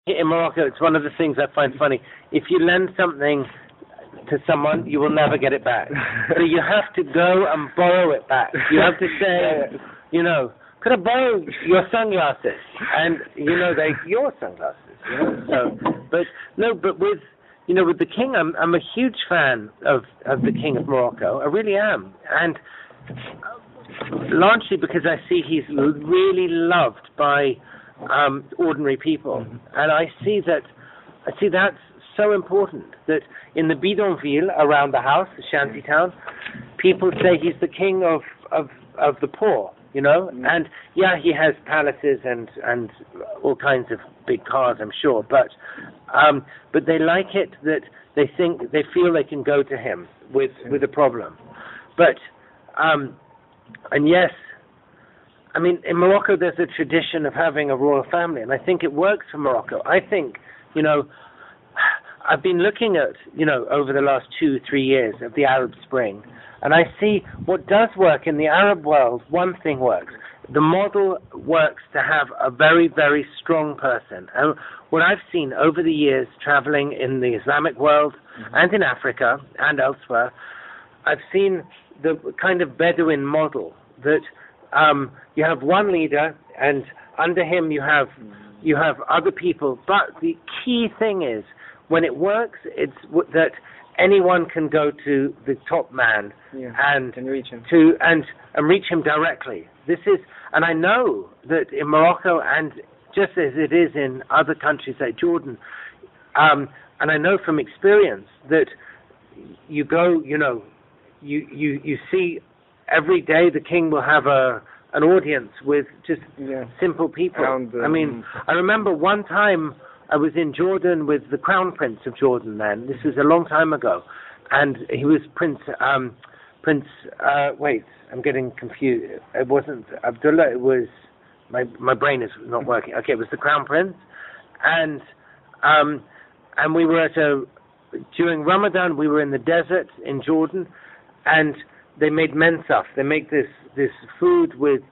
in Morocco, it's one of the things I find funny. If you lend something to someone, you will never get it back. So you have to go and borrow it back. You have to say, you know, could I borrow your sunglasses? And you know, your sunglasses. You know? But with with the king, I'm a huge fan of the King of Morocco. I really am, and largely because I see he's really loved by ordinary people, and I see that's so important, that in the bidonville around the house, the shanty town, people say he's the king of the poor, you know. And yeah, he has palaces and all kinds of big cars, I'm sure, but they like it that they feel they can go to him with a problem. But and yes, I mean, in Morocco there's a tradition of having a royal family, and I think it works for Morocco. I think, I've been looking at, over the last 2-3 years of the Arab Spring, and I see what does work in the Arab world. One thing works. The model works to have a very, very strong person. And what I've seen over the years traveling in the Islamic world and in Africa and elsewhere, I've seen the kind of Bedouin model that you have one leader, and under him you have other people. But the key thing is, when it works, it's that anyone can go to the top man and reach him and reach him directly. And I know that in Morocco, and just as it is in other countries like Jordan, and I know from experience that you go, you see every day the king will have an audience with just simple people. I mean, I remember one time I was in Jordan with the Crown Prince of Jordan then. This was a long time ago. And he was wait, I'm getting confused. It wasn't Abdullah, it was, my brain is not working. Okay, it was the Crown Prince. And we were during Ramadan, we were in the desert in Jordan, and they made mensaf. They make this food with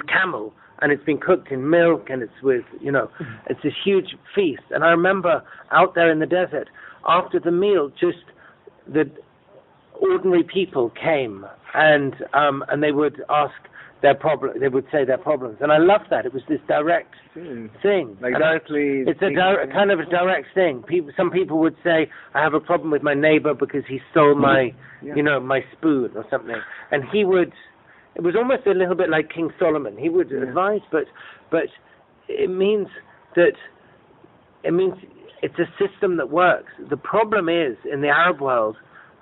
camel, and it's been cooked in milk, and it's with, it's this huge feast. And I remember out there in the desert, after the meal, just the ordinary people came, and they would ask their problem. They would say their problems, and I loved that. It was this direct thing. Like directly. It's kind of a direct thing. Some people would say, I have a problem with my neighbor because he stole my, my spoon or something, and he would. It was almost a little bit like King Solomon. He would advise, but it means it's a system that works. The problem is, in the Arab world,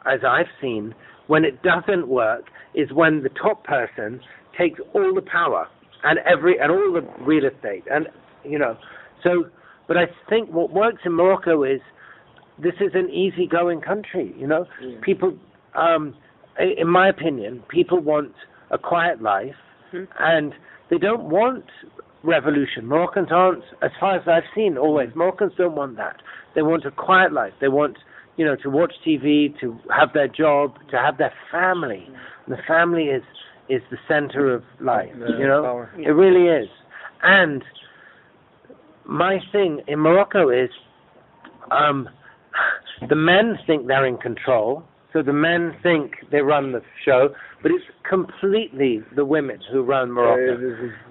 as I've seen, when it doesn't work, is when the top person takes all the power and all the real estate, and So, but I think what works in Morocco is this is an easygoing country. People, in my opinion, people want a quiet life, and they don't want revolution. Moroccans aren't, as far as I've seen, always. Moroccans don't want that. They want a quiet life. They want, to watch TV, to have their job, to have their family. And the family is the center of life. Power. It really is. And my thing in Morocco is, the men think they're in control. So the men think they run the show, but it's completely the women who run Morocco.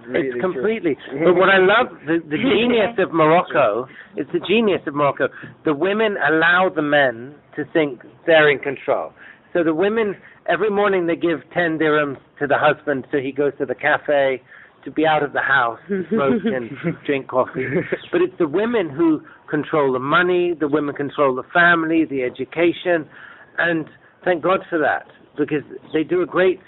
It's completely. But what I love, the genius of Morocco, it's the genius of Morocco. The women allow the men to think they're in control. So the women, every morning they give 10 dirhams to the husband so he goes to the cafe, to be out of the house, to smoke and drink coffee. But it's the women who control the money, the women control the family, the education. And thank God for that, because they do a great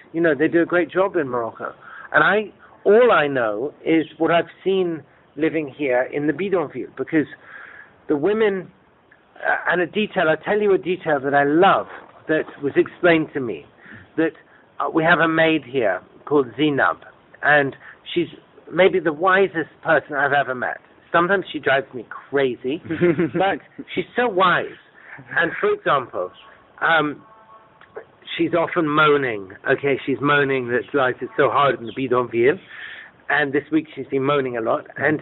job in Morocco. And all I know is what I've seen living here in the bidonville, because the women, and I'll tell you a detail that I love that was explained to me, that we have a maid here called Zinab, and she's maybe the wisest person I've ever met. Sometimes she drives me crazy, but she's so wise. And for example, she's often moaning. Okay, she's moaning that life is so hard in the bidonville, and this week she's been moaning a lot. And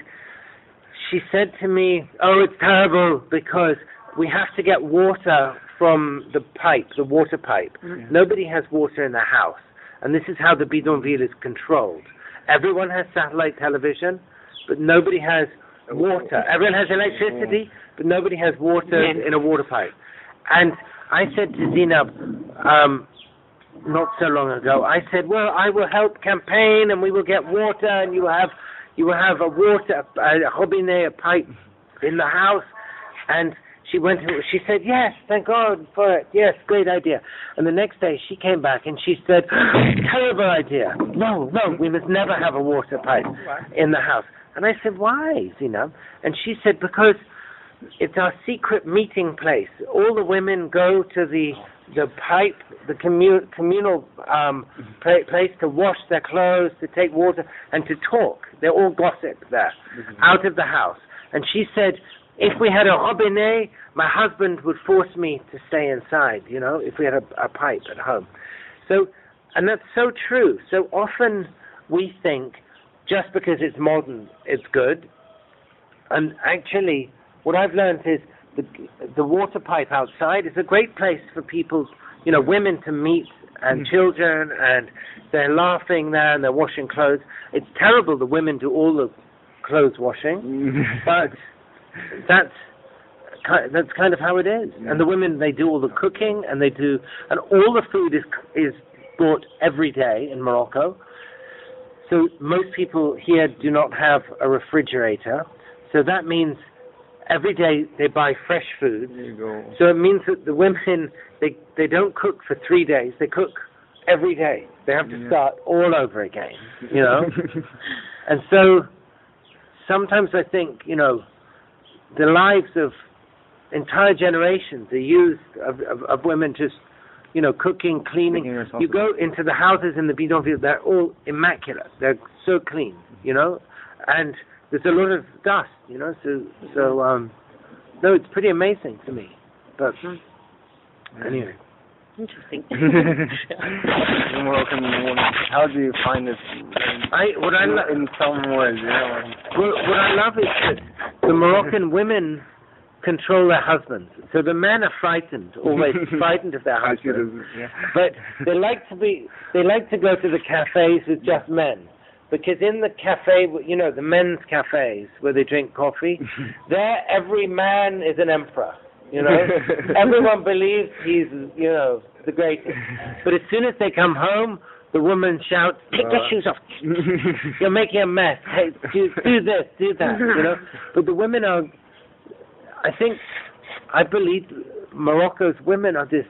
she said to me, "Oh, it's terrible because we have to get water from the pipe, the water pipe. Nobody has water in their house, and this is how the bidonville is controlled. Everyone has satellite television, but nobody has water. Everyone has electricity, but nobody has water in a water pipe." And I said to Zainab, not so long ago, I said, "Well, I will help campaign, and we will get water, and you will have a water, a robinet, a pipe in the house." And she said, "Yes, thank God for it. Yes, great idea." And the next day she came back and she said, "Terrible idea. No, we must never have a water pipe in the house." And I said, "Why, Zainab?" And she said, "Because it's our secret meeting place. All the women go to the pipe, the communal place to wash their clothes, to take water, and to talk. They all gossip there, out of the house." And she said, "If we had a robinet, my husband would force me to stay inside, if we had a pipe at home." So, and that's so true. So often we think just because it's modern, it's good. And actually, what I've learned is the water pipe outside is a great place for people, women to meet and children, and they're laughing there and they're washing clothes. It's terrible the women do all the clothes washing, but that's kind of how it is. And the women, they do all the cooking, and all the food is bought every day in Morocco. So most people here do not have a refrigerator. So that means every day they buy fresh food. There you go. So it means that the women, they don't cook for 3 days. They cook every day. They have to start all over again, And so sometimes I think, the lives of entire generations are used of women just, cooking, cleaning. You go into the houses in the bidonville, they're all immaculate. They're so clean, and there's a lot of dust, so no, it's pretty amazing to me. But anyway. Interesting. Moroccan woman. How do you find it? In some ways, What I love is that the Moroccan women control their husbands. So the men are frightened, always frightened of their husbands. But they like to go to the cafes with just men. Because in the cafe, the men's cafes where they drink coffee, there every man is an emperor. Everyone believes he's, the greatest. But as soon as they come home, the woman shouts, "Take your shoes off. You're making a mess. Hey, do this, do that." But the women are, I believe Morocco's women are this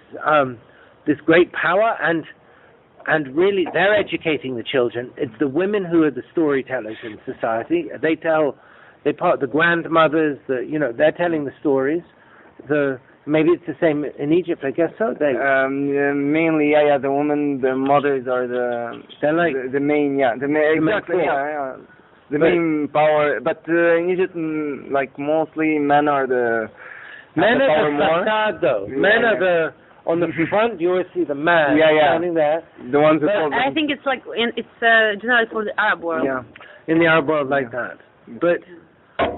great power, and really they're educating the children. It's the women who are the storytellers in society. The grandmothers, they're telling the stories. Maybe it's the same in Egypt, I guess so. Mainly, the women, the mothers are the main, exactly, the main power. But in Egypt, mostly men are the facade, though. Men are on the front. You always see the man standing there. The ones I think it's generally for the Arab world. Yeah, in the Arab world like that. But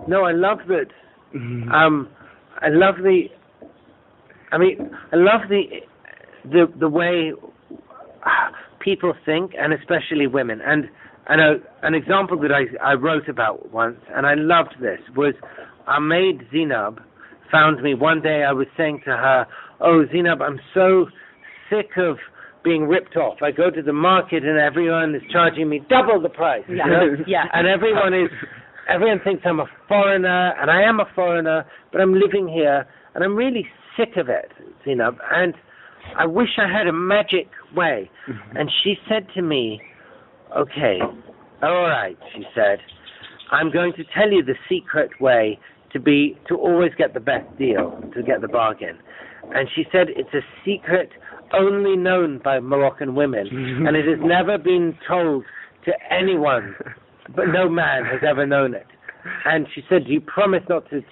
no, I love that. I love the way people think, and especially women. And an example that I wrote about once, and I loved this, was our maid Zainab found me one day. I was saying to her, "Oh, Zainab, I'm so sick of being ripped off. I go to the market and everyone is charging me double the price." And everyone thinks I'm a foreigner, and I am a foreigner, but I'm living here, and I'm really sick of it, Zainab, and I wish I had a magic way. And she said to me, "Okay, all right," she said, "I'm going to tell you the secret way to always get the best deal, to get the bargain." And she said it's a secret only known by Moroccan women, and it has never been told to anyone, but no man has ever known it. And she said, "Do you promise not to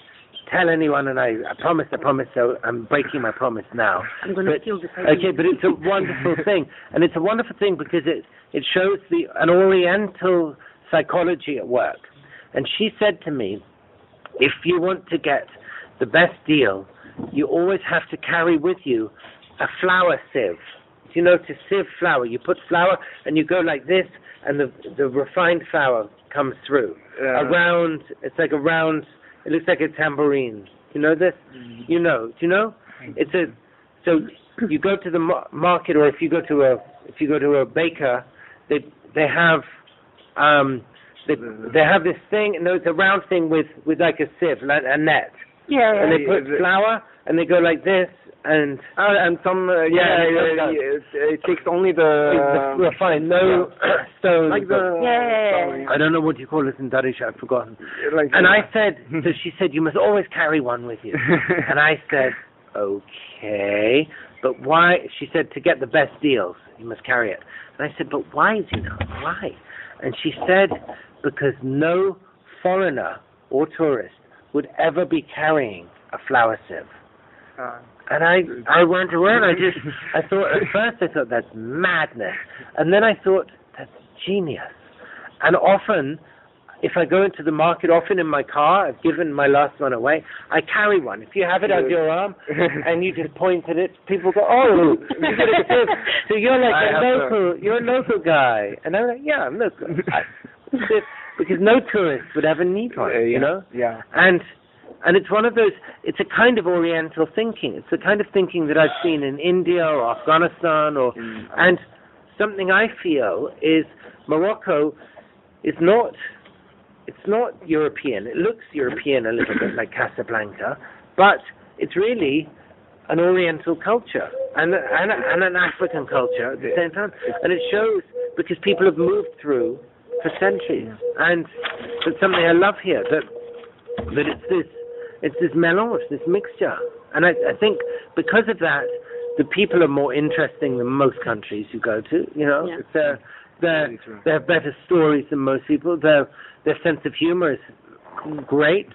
tell anyone?" And I promised, so I'm breaking my promise now. I'm going to steal this. Okay, but it's a wonderful thing. And it's a wonderful thing because it shows an Oriental psychology at work. And she said to me, if you want to get the best deal, you always have to carry with you a flour sieve. You know, to sieve flour, you put flour and you go like this, and the refined flour comes through. It's like a round, it looks like a tambourine. You know this? You know. Do you know? So you go to the market, or if you go to a baker, they have they have this thing. No, it's a round thing with like a sieve, like a net. Yeah. And they put flour and they go like this, and some it takes only the refined, no stones. Like I don't know what you call it in Darish, I've forgotten. And I said, so she said, you must always carry one with you. And I said, okay, but why? She said, to get the best deals, you must carry it. And I said, but why, Zina? Why? And she said, because no foreigner or tourist would ever be carrying a flour sieve. And I went away and I thought, at first I thought that's madness. And then I thought, that's genius. And often, if I go into the market, often in my car, I've given my last one away, I carry one. If you have it on your arm and you just point at it, people go, oh, you get a sieve. So you're like you're a local guy. And I'm like, yeah, I'm local. Because no tourist would ever need one, you know? Yeah. And it's one of those, it's a kind of Oriental thinking. It's the kind of thinking that I've seen in India or Afghanistan and something I feel is Morocco is not, it's not European. It looks European a little bit like Casablanca, but it's really an Oriental culture and an African culture at the same time. And it shows because people have moved through for centuries. And that's something I love here, that it's this mélange, this mixture. And I think because of that, the people are more interesting than most countries you go to, you know. Yeah. They have better stories than most people. Their sense of humor is great.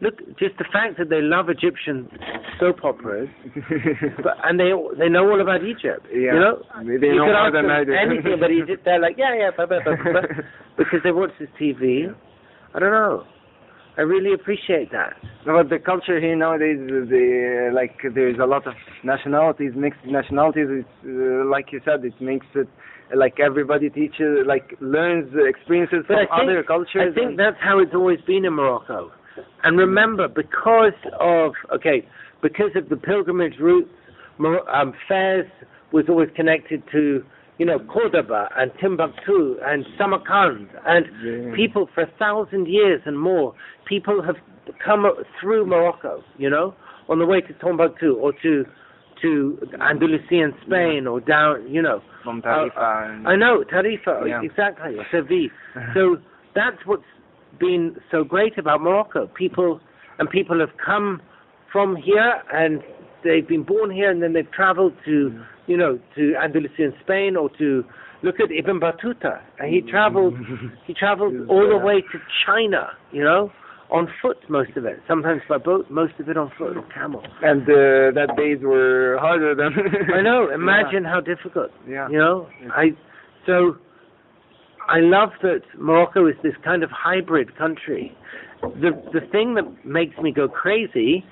Look, just the fact that they love Egyptian soap operas, and they know all about Egypt. Yeah. You know, they you know could more ask than them I do. anything about Egypt. They're like, because they watch this TV. I don't know. I really appreciate that. But the culture here nowadays, there's a lot of nationalities, mixed nationalities. It's like you said, it makes it like everybody teaches, learns experiences from other cultures. I think that's how it's always been in Morocco. And remember, because of the pilgrimage routes, Fez was always connected to, you know, Cordoba and Timbuktu and Samarkand, and people for 1,000 years and more, people have come through Morocco, you know, on the way to Timbuktu or to Andalusian Spain or down, you know. From Tarifa. I know, Tarifa, exactly, Seville. So that's what's been so great about Morocco. People have come from here and they've been born here and then they've traveled to, you know, to Andalusian Spain or to look at Ibn Battuta. And he traveled all the way to China, you know, on foot, most of it. Sometimes by boat, most of it on foot or camel. And that days were harder than. I know. Imagine how difficult. Yeah. You know, I love that Morocco is this kind of hybrid country. The thing that makes me go crazy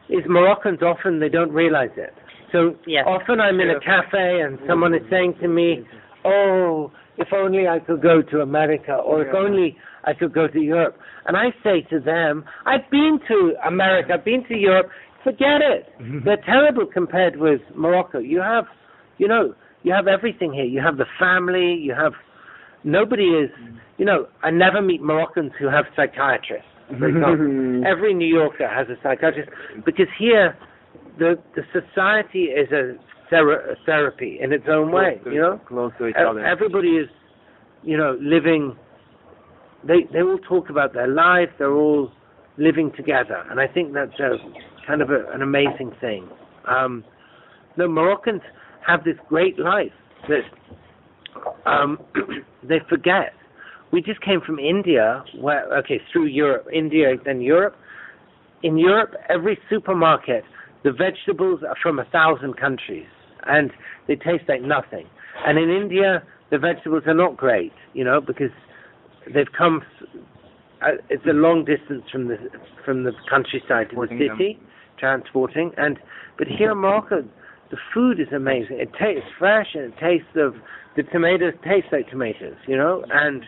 is Moroccans often, they don't realize it. So often I'm in a cafe and someone is saying to me, oh, if only I could go to America, or if only I could go to Europe. And I say to them, I've been to America, I've been to Europe, forget it. They're terrible compared with Morocco. You have, you know, you have everything here. You have the family, you have, nobody is, you know, I never meet Moroccans who have psychiatrists, for example. Every New Yorker has a psychiatrist, because here, the society is a therapy in its own way, you know? Close to each other. Everybody is, you know, living, they all talk about their life, they're all living together, and I think that's kind of an amazing thing. No, Moroccans have this great life that they forget. We just came from India, through Europe, India, then Europe. In Europe, every supermarket, the vegetables are from 1,000 countries, and they taste like nothing. And in India, the vegetables are not great, you know, because they've come it's a long distance from the countryside to the city, transporting. But here in Morocco, the food is amazing. It tastes fresh, and the tomatoes taste like tomatoes, and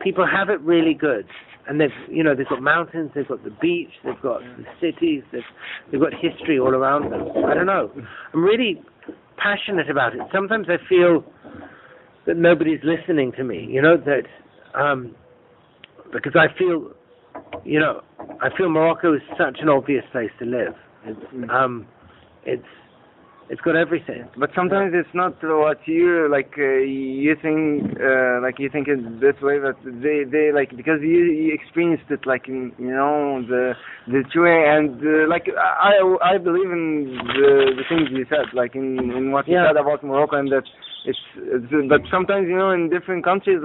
people have it really good. And they've got mountains, they've got the beach, they've got the cities, they've got history all around them. I don't know. I'm really passionate about it. Sometimes I feel that nobody's listening to me, because I feel Morocco is such an obvious place to live. It's got everything. But sometimes it's not what you you think it this way, but they because you experienced it the true way, and I believe in the things you said, in what you said about Morocco, and that but sometimes in different countries,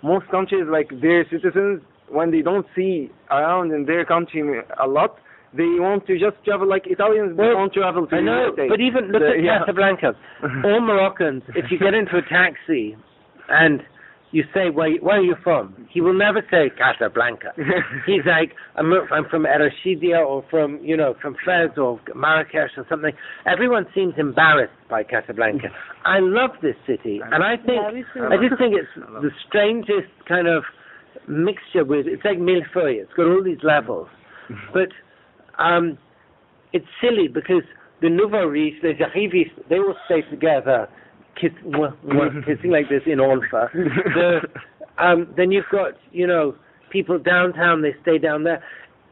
most countries, their citizens, when they don't see around in their country a lot, they want to just travel like Italians don't travel to the United States. But even look at Casablanca. All Moroccans, if you get into a taxi and you say, where are you from? He will never say Casablanca. He's like, I'm from Erashidia, or from Fez or Marrakesh or something. Everyone seems embarrassed by Casablanca. I love this city, and I just think it's the strangest kind of mixture it's like millefeuille. It's got all these levels. But it's silly because the nouveau riche, les arrivistes, they all stay together, kissing like this in Olfa. Then you've got, people downtown, they stay down there.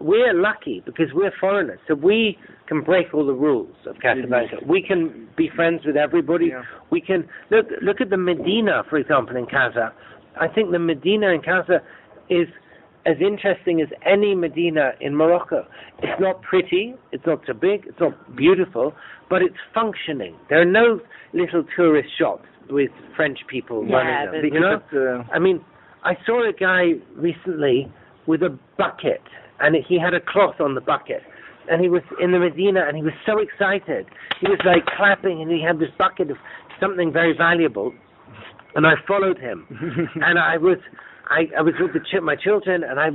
We're lucky because we're foreigners, so we can break all the rules of Casablanca. We can be friends with everybody. Yeah. We can look at the Medina, for example, in Casa. I think the Medina in Casa is as interesting as any Medina in Morocco. It's not pretty, it's not so big, it's not beautiful, but it's functioning. There are no little tourist shops with French people running them. I mean, I saw a guy recently with a bucket, and he had a cloth on the bucket, and he was in the Medina, and he was so excited. He was clapping, and he had this bucket of something very valuable, and I followed him, and I was with my children, and I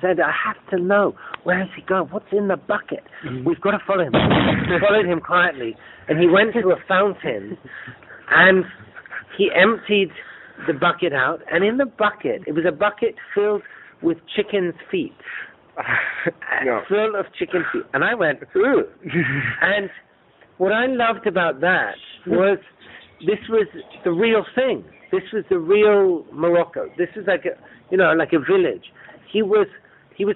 said, I have to know, where is he going? What's in the bucket? We've got to follow him. We followed him quietly, and he went to a fountain, and he emptied the bucket out, and in the bucket, it was a bucket filled with chicken's feet. Full of chicken feet. And I went, ooh. And what I loved about that was this was the real thing. This was the real Morocco. This is like a village. He was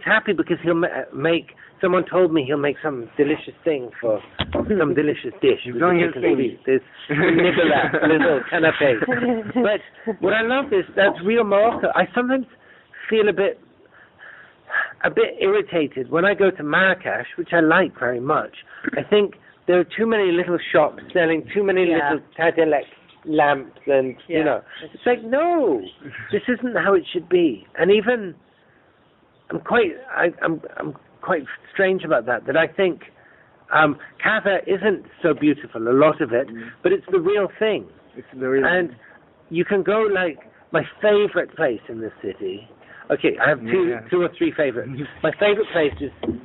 happy because he'll make. Someone told me he'll make some delicious thing for some delicious dish. He's going to feet. This little canapé. But what I love is that's real Morocco. I sometimes feel a bit irritated when I go to Marrakesh, which I like very much. I think there are too many little shops selling too many little Tadilek lamps, and it's like, no, this isn't how it should be. And even I'm quite strange about that I think Casa isn't so beautiful, a lot of it, but it's the real thing. It's the real and thing. You can go my favorite place in this city. Okay, I have two or three favorites. My favorite place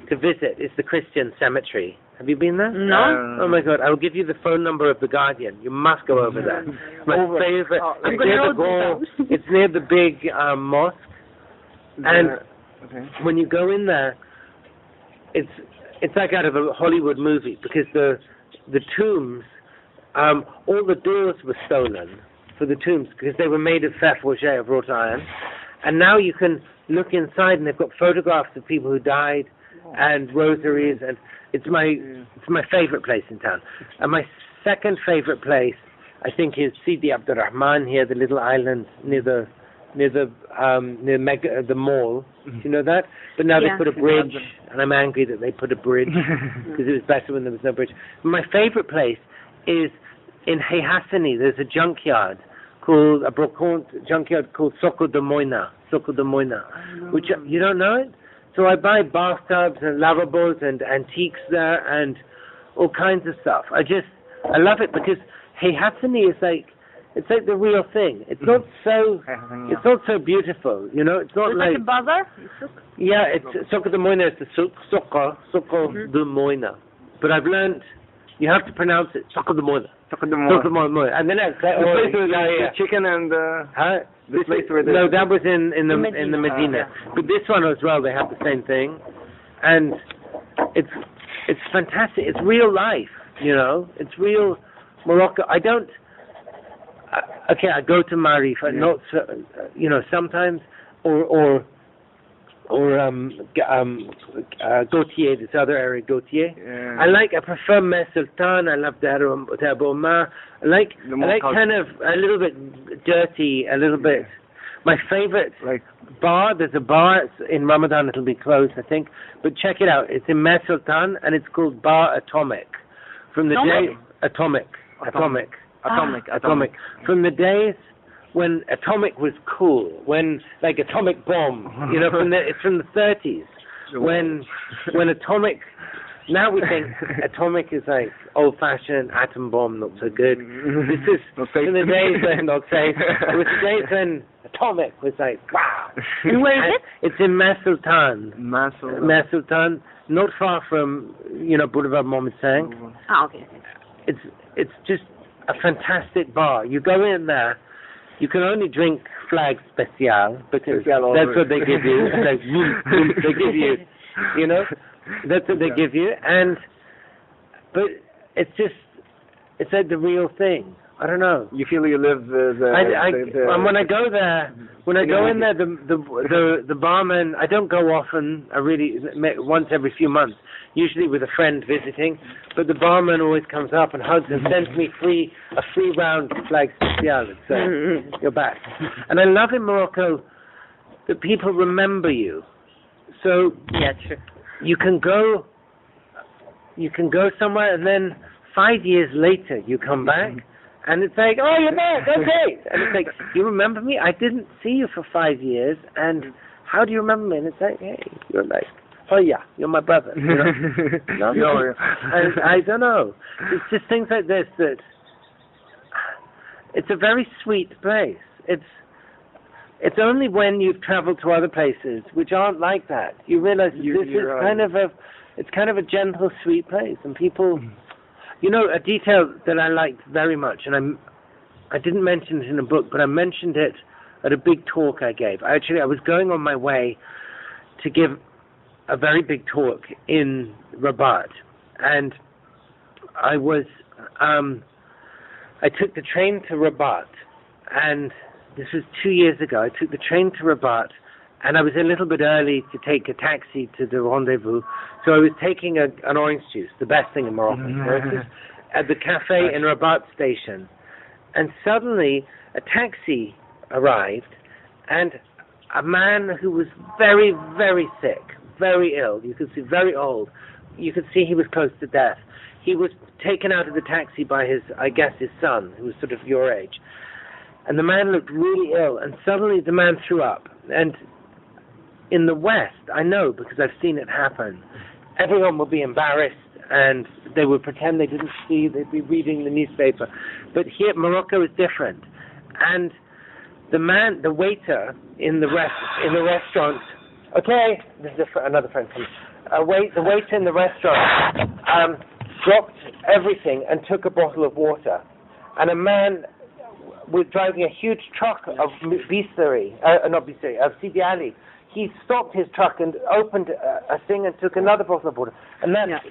to visit is the Christian cemetery. Have you been there? No. Oh my God! I will give you the phone number of the Guardian. You must go over there. My favorite. I'm going to It's near the big mosque, and when you go in there, it's like out of a Hollywood movie because the tombs, all the doors were stolen for the tombs because they were made of fer forgé, of wrought iron. And now you can look inside, and they've got photographs of people who died, and rosaries, and it's my favorite place in town. And my second favorite place, I think, is Sidi Abdurrahman here, the little island near the mall. Do you know that? But now they put a bridge, and I'm angry that they put a bridge because it was better when there was no bridge. My favorite place is in Hey Hassani. There's a junkyard called Soko de Moina, which you don't know it. So I buy bathtubs and lavabos and antiques there and all kinds of stuff. I love it because Hey Hassani is It's like the real thing. It's not so. It's not so beautiful, you know. It's not like a bazaar. yeah. It's Souk de Moina. It's the Souk de Moina. But I've learned you have to pronounce it Souk de Moina. Souk de Moina. And then the place with the chicken and the place where the no, that was in the Medina. But this one as well, they have the same thing, and it's fantastic. It's real life, you know. It's real Morocco. I don't. Okay, I go to Marif, not you know, sometimes or Gautier, this other area, Gautier. Yeah. I prefer Mes Sultan. I love Darboma. I like kind of a little bit dirty, a little bit. My favorite bar. There's a bar in Ramadan. It'll be closed, I think. But check it out. It's in Mes Sultan, and it's called Bar Atomic. From the day Atomic. From the days when atomic was cool, when like atomic bomb, you know, it's from the 30s. When atomic, now we think atomic is like old-fashioned, atom bomb, not so good. This is in the days when not safe. It was the days when atomic was like wow. And where is it? It's in Mes Sultan. Mes Sultan, not far from Boulevard Montmartre. Okay. It's just a fantastic bar. You go in there, you can only drink Flag Special because that's what they give you. Like, they give you, you know, that's what they give you. But it's like the real thing. I don't know. You feel you live and when I go there, when I go in there, the barman, I don't go often. I really once every few months, usually with a friend visiting. But the barman always comes up and hugs and sends me a free round Flag Special. You're back. And I love in Morocco that people remember you. So yeah, true. You can go somewhere and then 5 years later you come back. And it's like, oh, you're back, okay. And it's like, you remember me? I didn't see you for 5 years, and how do you remember me? And it's like, hey, you're like, oh yeah, you're my brother. You know? No, and I don't know. It's just things like this that, it's a very sweet place. It's only when you've traveled to other places, which aren't like that, you realize it's kind of a gentle, sweet place, and people... You know, a detail that I liked very much, and I didn't mention it in a book, but I mentioned it at a big talk I gave. I was going on my way to give a very big talk in Rabat, and I took the train to Rabat, and this was 2 years ago. I took the train to Rabat, and I was a little bit early to take a taxi to the rendezvous, so I was taking an orange juice, the best thing in Morocco, at the cafe in Rabat station. And suddenly, a taxi arrived, and a man who was very, very sick, very ill, you could see very old, you could see he was close to death. He was taken out of the taxi by his son, who was sort of your age. And the man looked really ill, and suddenly the man threw up. And in the West, I know because I've seen it happen, everyone would be embarrassed and they would pretend they didn't see, they'd be reading the newspaper. But here, Morocco is different. And the waiter in the restaurant, okay, this is another friend coming. The waiter in the restaurant dropped everything and took a bottle of water. And a man was driving a huge truck of Sidi Ali. He stopped his truck and opened a thing and took another bottle of water. And that's